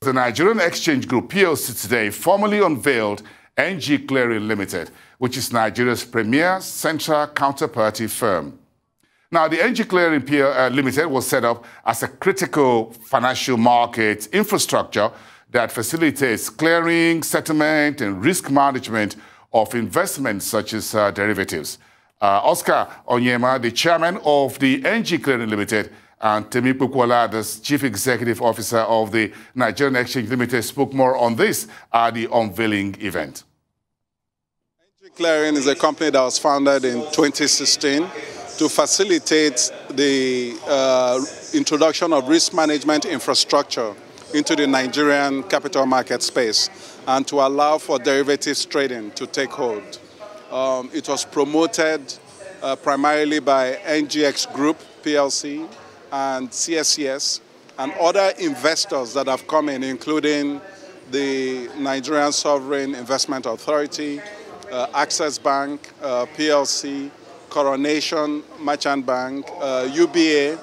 The Nigerian Exchange Group PLC today formally unveiled NG Clearing Limited, which is Nigeria's premier central counterparty firm. Now, the NG Clearing Limited was set up as a critical financial market infrastructure that facilitates clearing, settlement, and risk management of investments such as derivatives. Oscar Onyema, the chairman of the NG Clearing Limited, and Temi Pukwala, the Chief Executive Officer of the Nigerian Exchange Limited, spoke more on this at the Unveiling event. NG Clearing is a company that was founded in 2016 to facilitate the introduction of risk management infrastructure into the Nigerian capital market space and to allow for derivatives trading to take hold. It was promoted primarily by NGX Group, PLC, and CSCS, and other investors that have come in, including the Nigerian Sovereign Investment Authority, Access Bank, PLC, Coronation Merchant Bank, UBA,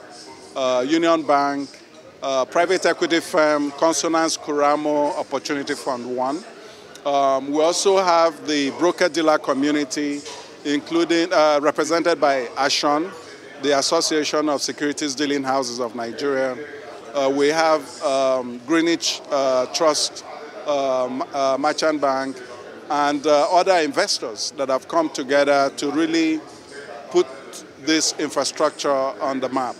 Union Bank, private equity firm, Consonance Kuramo Opportunity Fund 1. We also have the broker-dealer community, including represented by ASHON, the Association of Securities Dealing Houses of Nigeria. We have Greenwich Trust Merchant Bank, and other investors that have come together to really put this infrastructure on the map.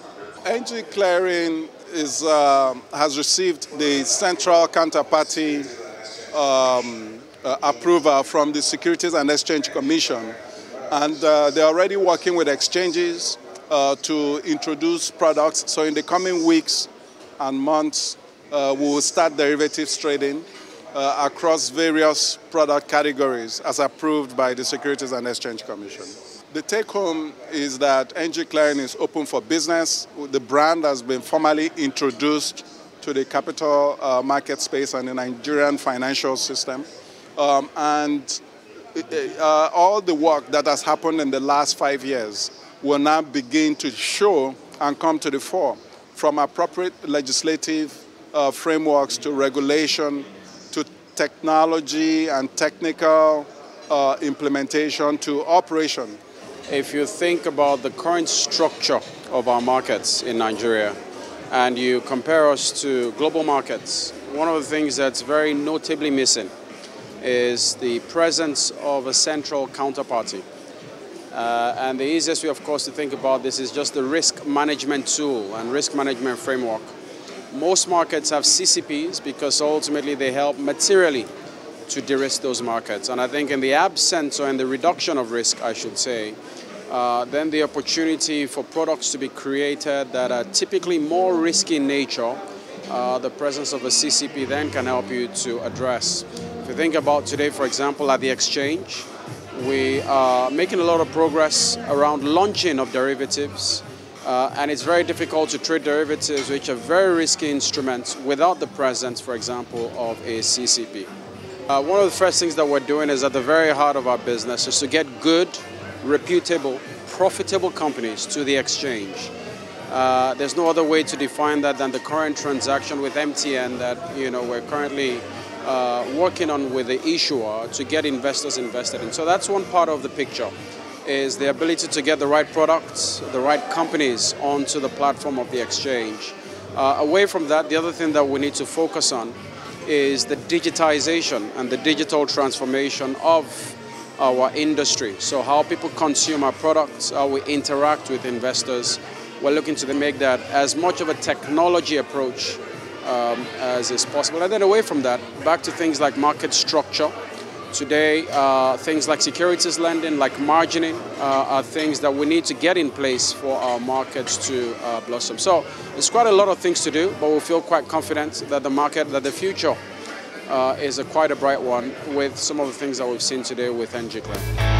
NG Clearing has received the Central Counterparty approval from the Securities and Exchange Commission, and they're already working with exchanges to introduce products. So in the coming weeks and months, we will start derivatives trading across various product categories as approved by the Securities and Exchange Commission. The take-home is that NG Clearing is open for business. The brand has been formally introduced to the capital market space and the Nigerian financial system. And all the work that has happened in the last 5 years will now begin to show and come to the fore, from appropriate legislative frameworks to regulation to technology and technical implementation to operation. If you think about the current structure of our markets in Nigeria and you compare us to global markets, one of the things that's very notably missing is the presence of a central counterparty. And the easiest way, of course, to think about this is just the risk management tool and risk management framework. Most markets have CCPs because ultimately they help materially to de-risk those markets. And I think in the absence or in the reduction of risk, I should say, then the opportunity for products to be created that are typically more risky in nature, the presence of a CCP then can help you to address. If you think about today, for example, at the exchange, we are making a lot of progress around launching of derivatives, and it's very difficult to trade derivatives, which are very risky instruments, without the presence, for example, of a CCP. One of the first things that we're doing is at the very heart of our business is to get good, reputable, profitable companies to the exchange. There's no other way to define that than the current transaction with MTN that we're currently working on with the issuer to get investors invested in. So that's one part of the picture, is the ability to get the right products, the right companies onto the platform of the exchange. Away from that, the other thing that we need to focus on is the digitization and the digital transformation of our industry. So how people consume our products, how we interact with investors. We're looking to make that as much of a technology approach as is possible. And then away from that, back to things like market structure. Today, things like securities lending, like margining, are things that we need to get in place for our markets to blossom. So there's quite a lot of things to do, but we feel quite confident that the future is quite a bright one with some of the things that we've seen today with NG Clearing.